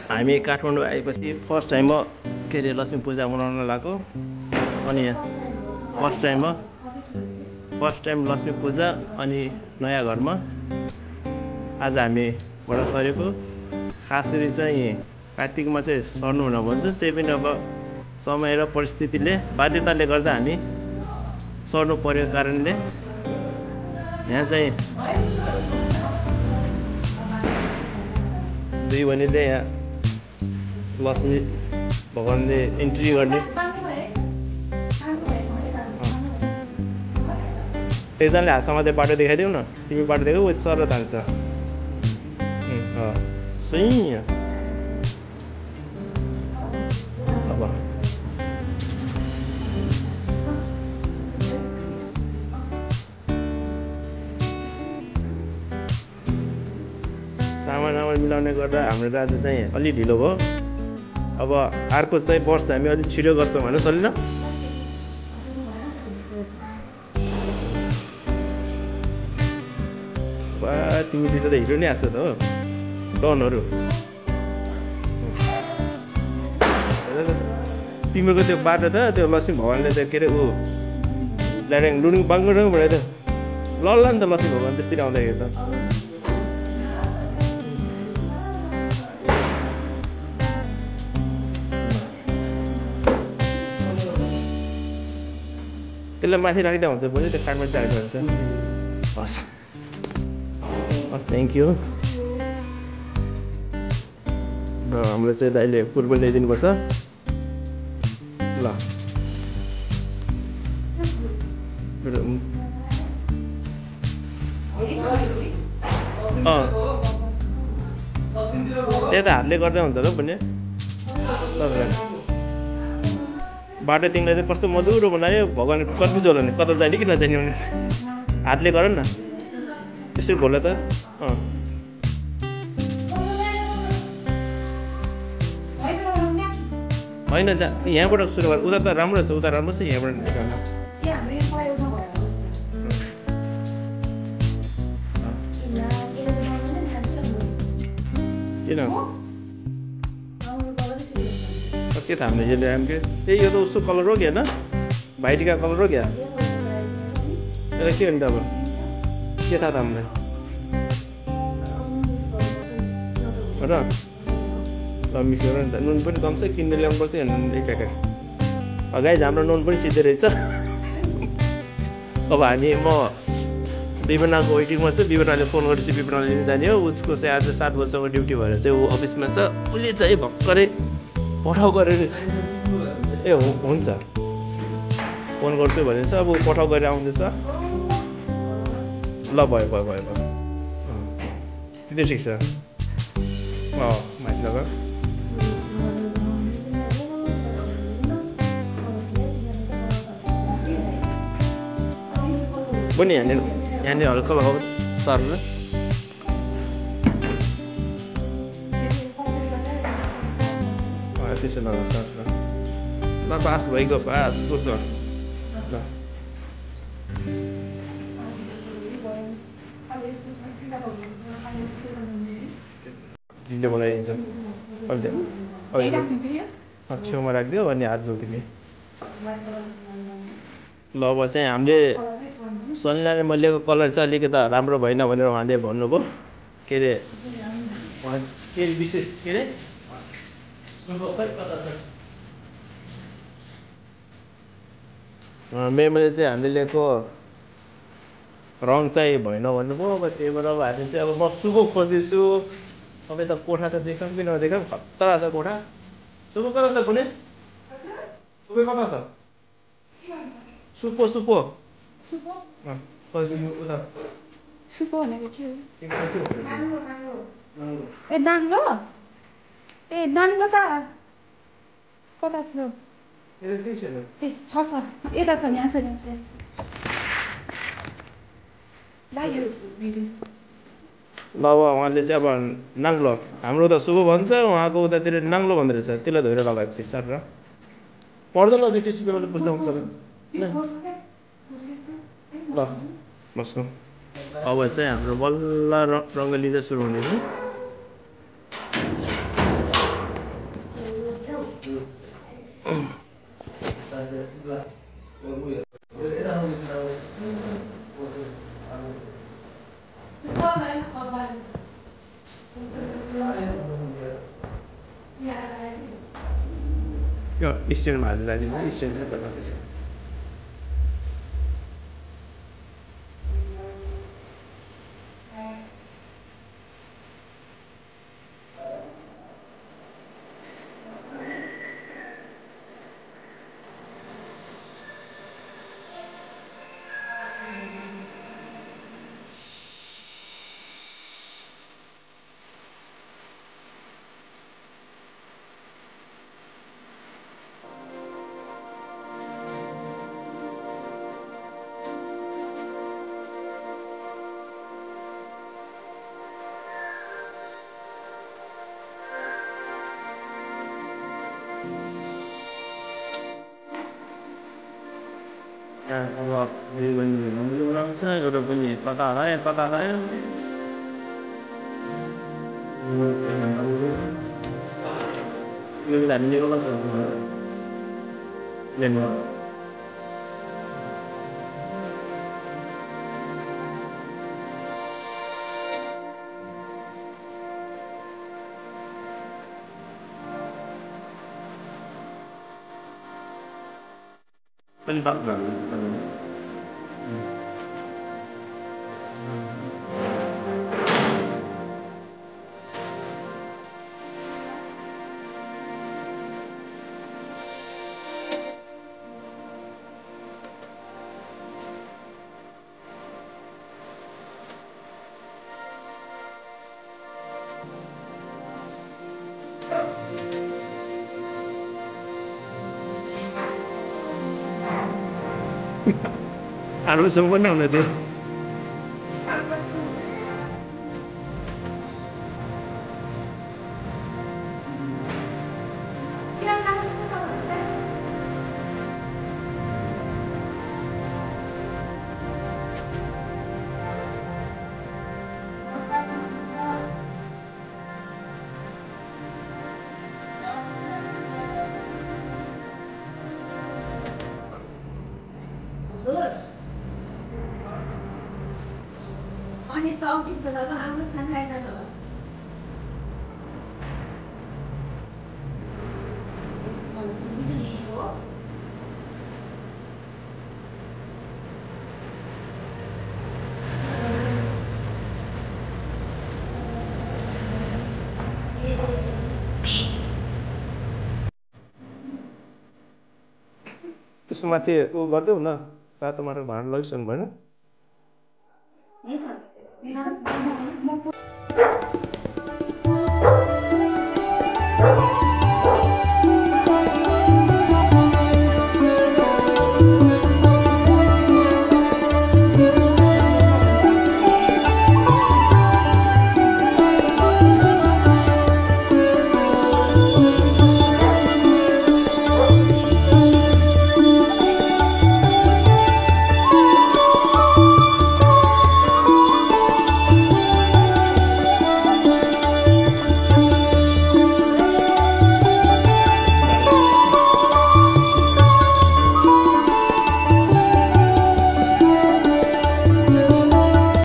हामी काठमाडौँ आएपछि first time म के अरे लक्ष्मी पूजा मनाउन लागेको अनि फर्स्ट टाइम लक्ष्मी पूजा अनि नयाँ घरमा आज हामी बाट सरेको। खास गरी चाहिँ कार्तिकमा चाहिँ सर्नु हुन भन्छ, त्यही पनि अब समय र परिस्थितिले बाध्यताले गर्दा हामी सर्नु परेको कारणले यहाँ चाहिँ दुई बहिनीले यहाँ लक्ष्मी भगवानले इन्ट्री गर्ने एकजनाले हात समाते बाटो देखाइदेऊ न, तिमी बाटो देखाऊ ऊ सर जान्छ। सुई अब सामान मिलाउने गर्दा हाम्रो राजा चाहिँ अलि ढिलो भयो। अब अर्को चाहिँ वर्ष हामी अलिक छिटो गर्छौँ भने चलेन। बा तिमीले त हिरो नै आएको छ त हो डनहरू। तिमीको त्यो बाटो त त्यो लक्ष्मी भगवानले त के अरे ऊ ल्याङ लुडिङ बाङ्गो भनेर त लल्ला नि त लक्ष्मी भगवान त्यस्तै आउँदाखेरि त। त्यसलाई माथि राख्दा हुन्छ भने त्यो काठमा राख्दा हुन्छ। हस् हस् थ्याङ्क यू। र हाम्रो चाहिँ दाइले फुटबल ल्याइदिनुपर्छ ल। त्यही त हातले गर्दा हुन्छ र पनि बाटो तिमीलाई चाहिँ कस्तो मधुरो बनायो भगवान् कन्फ्युज होला नि कता जाने कि नजाने भने हातले गर न त्यसरी घोल्यो त। होइन यहाँबाट सुरु गर, उता त राम्रो छ, उता राम्रो छ, यहाँबाट निकाल्नु। किन के था हमने ये ले आम के ये तो उसको कलर हो गया ना, वाइट का कलर हो गया। तेरा क्या अंडा बा क्या था हमने र मिक्सर नुन पनि कम छ किन्ने ल्याउनुपर्छ एक गाइज हाम्रो नुन पनि सिद्धै रहेछ। अब हामी म विपनाको वेटिङमा छु। विपनाले फोन गरेपछि विपनाले लिन जाने हो। उसको चाहिँ आज 7 बजीसम्म ड्युटी भएर चाहिँ ऊ अफिसमा छ। उसले चाहिँ भर्खरै पठाउ गरेर ए हुन्छ फोन गर्छु भनेछ। अब पठाउ गरेर आउँदैछ ल। भयो भयो भयो भयो त्यति ठिक छ। माथि लग पनि यहाँनिर हल्का लगाऊ सर त्यसो नगर सर ल पास भइगयो पास गुड ल। दिदीले बनाइदिन्छ छेउमा राखिदियो अनि हात धुऊ तिमी ल। अब चाहिँ हामीले सनिलाले मैले लिएको कलर चाहिँ अलिकति राम्रो भएन भनेर उहाँले भन्नुभयो। के अरे विशेष के अरे मेमोले चाहिँ हामीले लिएको रङ चाहिँ भएन भन्नुभयो। अब त्यही भएर अब हामी चाहिँ अब म सुको खोज्दैछु। तपाईँ त कोठा त देखाउँ कि नदेखाउँ खतरा छ कोठा। सुको कता छ कुनै सुको कता छ सुपो सुपो सुपो भनेको के हो? ए नाङ्लो ए नाङ्लो त कता थियो? ए छ यता छ यहाँ छ यहाँ छ। ल अब उहाँले चाहिँ अब नाङ्लो हाम्रो त शुभ भन्छ उहाँको उतातिर नाङ्लो भन्दो रहेछ। त्यसलाई धोएर लगाएको छ सर र पर्दैन ल टिस्यु पेपरले पुस्दा हुन्छ ल बस्नु। अब चाहिँ हाम्रो बल्ल रङ्गोली चाहिँ सुरु हुँदैछ। यो स्ट्यान्डमा हालेर राखिदिनु स्ट्यान्ड छ अब दुई बहिनी बनाउँछ एउटा पनि पता हरायो यो हामीले पनि बात गर्नु आलुसम्म पनि आउन थियो अनि सब्जी त आउनुहोस् न खाएर त्यसको माथि ऊ गरिदेऊ न रातो माटो भाँडा लगिसक्नु भएन म